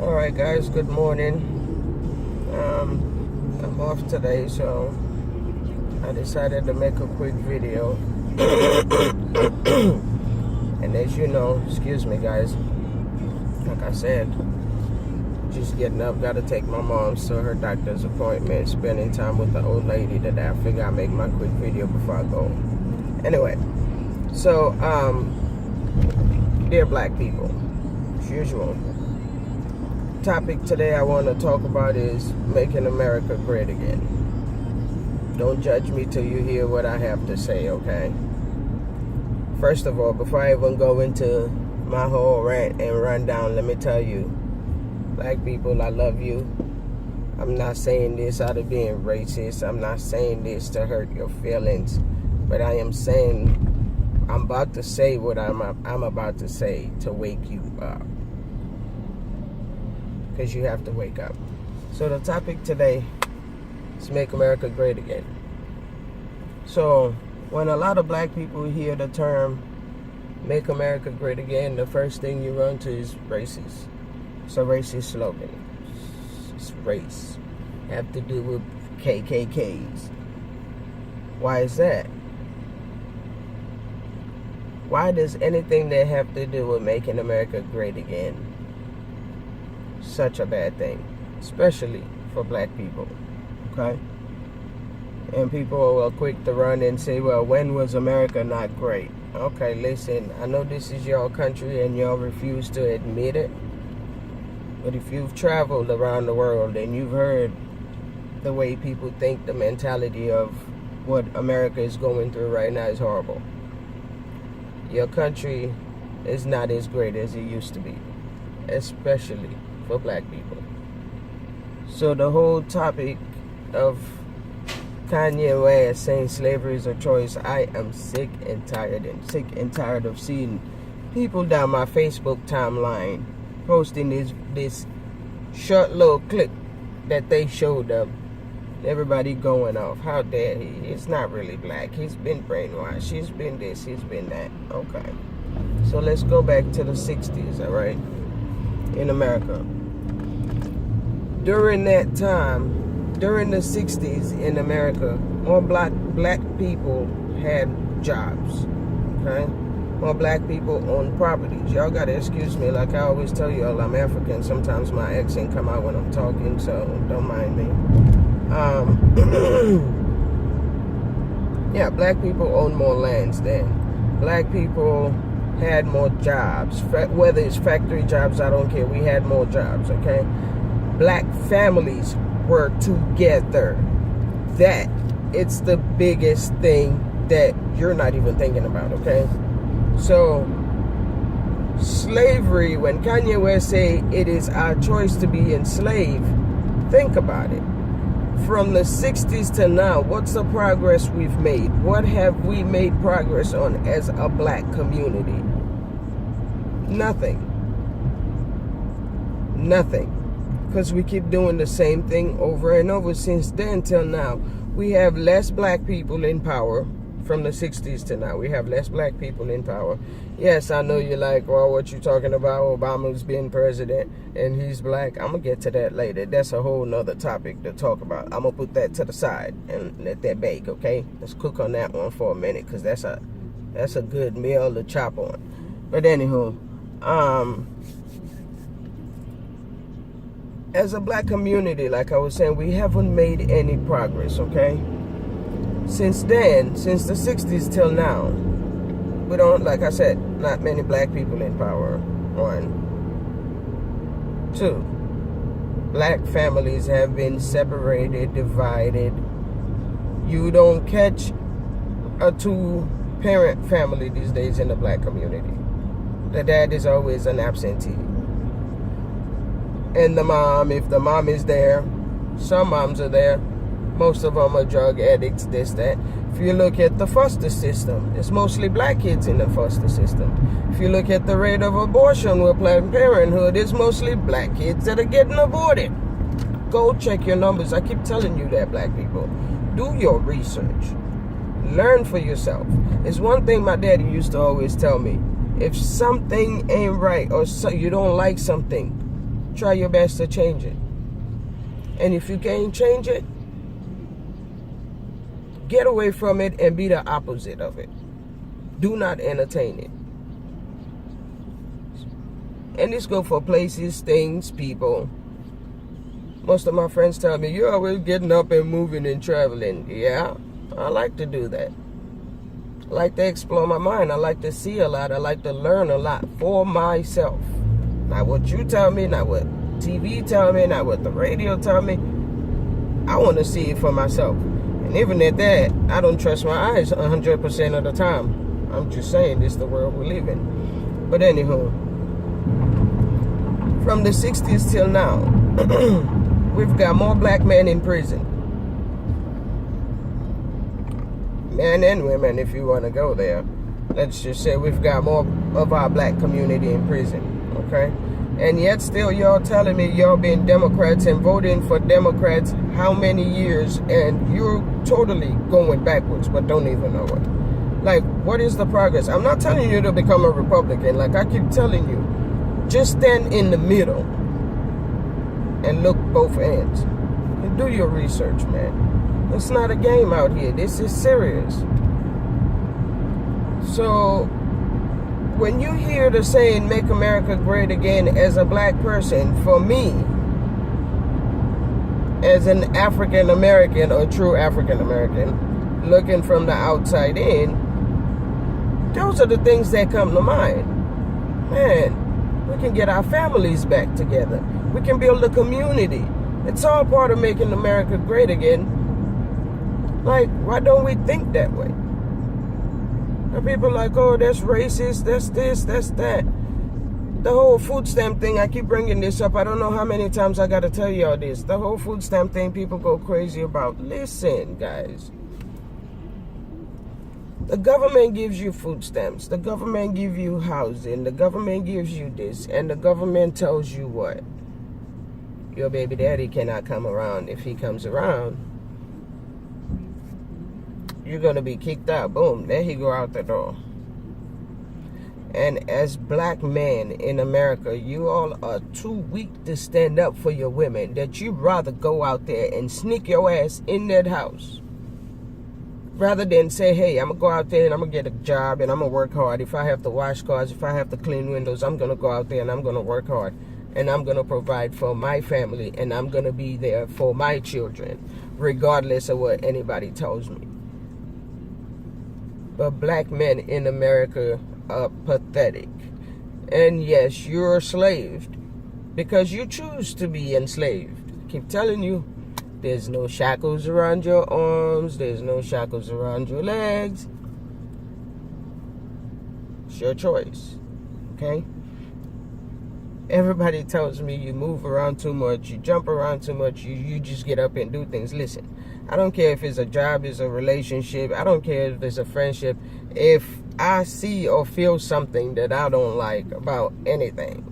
Alright guys, good morning. I'm off today, so I decided to make a quick video. And as you know, excuse me guys, like I said, just getting up, gotta take my mom to her doctor's appointment, spending time with the old lady today. I figure I'll make my quick video before I go. Anyway, so dear black people, as usual, topic today I want to talk about is making America great again. Don't judge me till you hear what I have to say, okay? First of all, before I even go into my whole rant and rundown, let me tell you, black people, I love you. I'm not saying this out of being racist. I'm not saying this to hurt your feelings, but I am saying, I'm about to say what I'm about to say to wake you up. Because you have to wake up. So the topic today is make America great again. So when a lot of black people hear the term make America great again, the first thing you run to is racist. It's a racist slogan. It's race. Have to do with KKKs. Why is that? Why does anything that have to do with making America great again such a bad thing, especially for black people? Okay? And people are quick to run and say, well, when was America not great? Okay, listen, I know this is your country and y'all refuse to admit it, but if you've traveled around the world and you've heard the way people think, the mentality of what America is going through right now is horrible. Your country is not as great as it used to be, especially for black people. So the whole topic of Kanye West saying slavery is a choice, I am sick and tired of seeing people down my Facebook timeline posting this short little clip that they showed them. Everybody going off. How dare he? He's not really black. He's been brainwashed. He's been this. He's been that. Okay. So let's go back to the 60s, all right? In America. During that time, during the 60s in America, more black people had jobs, okay? More black people owned properties. Y'all gotta excuse me, like I always tell y'all, I'm African. Sometimes my accent come out when I'm talking, so don't mind me. Yeah, black people owned more lands then. Black people had more jobs, whether it's factory jobs, I don't care. We had more jobs, okay? Black families were together. That, it's the biggest thing that you're not even thinking about, okay? So, slavery, when Kanye West say it is our choice to be enslaved, think about it. From the 60s to now, what's the progress we've made? What have we made progress on as a black community? Nothing. Nothing. Because we keep doing the same thing over and over since then till now. We have less black people in power from the 60s to now. We have less black people in power. Yes, I know you're like, well, what you talking about? Obama's been president and he's black. I'm going to get to that later. That's a whole nother topic to talk about. I'm going to put that to the side and let that bake, okay? Let's cook on that one for a minute because that's a good meal to chop on. But anywho, as a black community, like I was saying, we haven't made any progress, okay? Since then, since the 60s till now, we don't, like I said, not many black people in power, 1. 2, black families have been separated, divided. You don't catch a 2-parent family these days in the black community. The dad is always an absentee. And the mom, if the mom is there, some moms are there. Most of them are drug addicts, this, that. If you look at the foster system, it's mostly black kids in the foster system. If you look at the rate of abortion with Planned Parenthood, it's mostly black kids that are getting aborted. Go check your numbers. I keep telling you that, black people. Do your research. Learn for yourself. It's one thing my daddy used to always tell me. If something ain't right or you don't like something, try your best to change it. And if you can't change it, get away from it and be the opposite of it. Do not entertain it. And this go for places, things, people. Most of my friends tell me, you're always getting up and moving and traveling. Yeah, I like to do that. I like to explore my mind. I like to see a lot. I like to learn a lot for myself. Not what you tell me, not what TV tell me, not what the radio tell me. I want to see it for myself. And even at that, I don't trust my eyes 100% of the time. I'm just saying, this is the world we live in. But anywho, from the 60s till now, we've got more black men in prison. Men and women, if you want to go there. Let's just say we've got more of our black community in prison, okay? And yet still y'all telling me y'all being Democrats and voting for Democrats how many years, and you're totally going backwards but don't even know it. Like, what is the progress? I'm not telling you to become a Republican. Like I keep telling you, just stand in the middle and look both ends. And do your research, man. It's not a game out here. This is serious. So when you hear the saying, make America great again, as a black person, for me, as an African American or true African American, looking from the outside in, those are the things that come to mind. Man, we can get our families back together. We can build a community. It's all part of making America great again. Like, why don't we think that way? And people are like, oh, that's racist, that's this, that's that. The whole food stamp thing, I keep bringing this up. I don't know how many times I got to tell y'all this. The whole food stamp thing people go crazy about. Listen, guys. The government gives you food stamps. The government gives you housing. The government gives you this. And the government tells you what? Your baby daddy cannot come around. If he comes around, you're going to be kicked out. Boom. There he go out the door. And as black men in America, you all are too weak to stand up for your women, that you'd rather go out there and sneak your ass in that house rather than say, hey, I'm going to go out there and I'm going to get a job and I'm going to work hard. If I have to wash cars, if I have to clean windows, I'm going to go out there and I'm going to work hard. And I'm going to provide for my family and I'm going to be there for my children, regardless of what anybody tells me. But black men in America are pathetic. And yes, you're enslaved because you choose to be enslaved. I keep telling you, there's no shackles around your arms. There's no shackles around your legs. It's your choice. Okay? Everybody tells me you move around too much, you jump around too much, you just get up and do things. Listen, I don't care if it's a job, it's a relationship. I don't care if it's a friendship. If I see or feel something that I don't like about anything,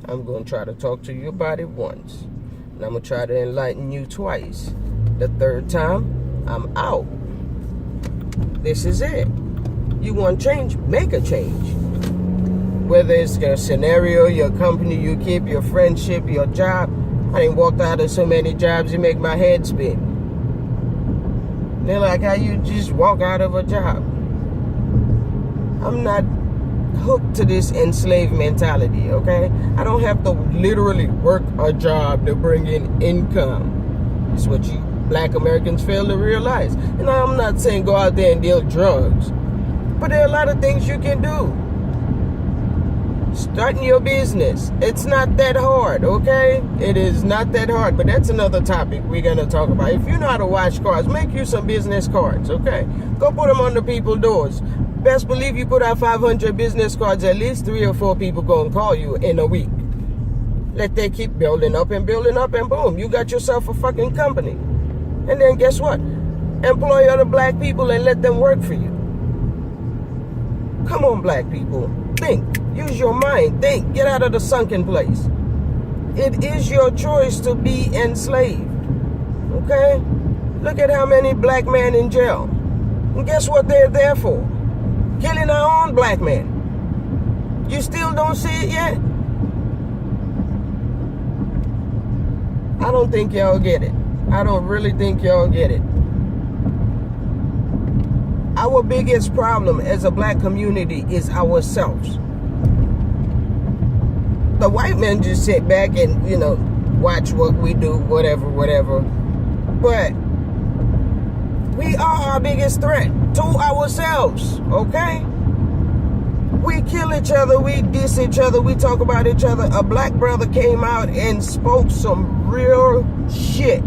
I'm going to try to talk to you about it once. And I'm going to try to enlighten you twice. The third time, I'm out. This is it. You want change? Make a change. Whether it's your scenario, your company you keep, your friendship, your job. I done walked out of so many jobs, it make my head spin. They're like, how you just walk out of a job? I'm not hooked to this enslaved mentality, okay? I don't have to literally work a job to bring in income. It's what you black Americans fail to realize. And I'm not saying go out there and deal drugs, but there are a lot of things you can do. Starting your business, it's not that hard, okay? It is not that hard, but that's another topic we're going to talk about. If you know how to wash cars, make you some business cards, okay? Go put them on the people's doors. Best believe you put out 500 business cards, at least 3 or 4 people going to call you in a week. Let that keep building up, and boom, you got yourself a fucking company. And then guess what? Employ other black people and let them work for you. Come on, black people. Think. Use your mind. Think. Get out of the sunken place. It is your choice to be enslaved. Okay? Look at how many black men in jail. And guess what they're there for? Killing our own black men. You still don't see it yet? I don't think y'all get it. I don't really think y'all get it. Our biggest problem as a black community is ourselves. The white men just sit back and, watch what we do, whatever. But we are our biggest threat to ourselves, okay? We kill each other, we diss each other, we talk about each other. A black brother came out and spoke some real shit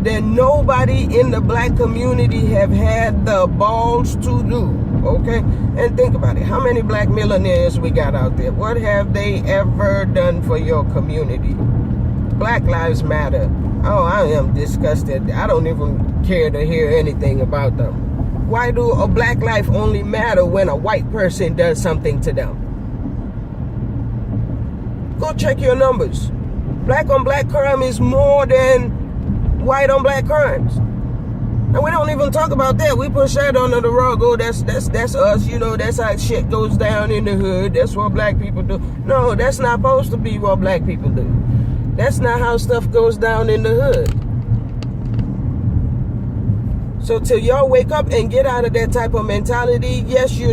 that nobody in the black community have had the balls to do, okay? And think about it. How many black millionaires we got out there? What have they ever done for your community? Black Lives Matter. Oh, I am disgusted. I don't even care to hear anything about them. Why do a black life only matter when a white person does something to them? Go check your numbers. Black on black crime is more than white on black crimes. And we don't even talk about that. We push that under the rug. Oh, that's us. That's how shit goes down in the hood. That's what black people do. No, that's not supposed to be what black people do. That's not how stuff goes down in the hood. So till y'all wake up and get out of that type of mentality, yes, you're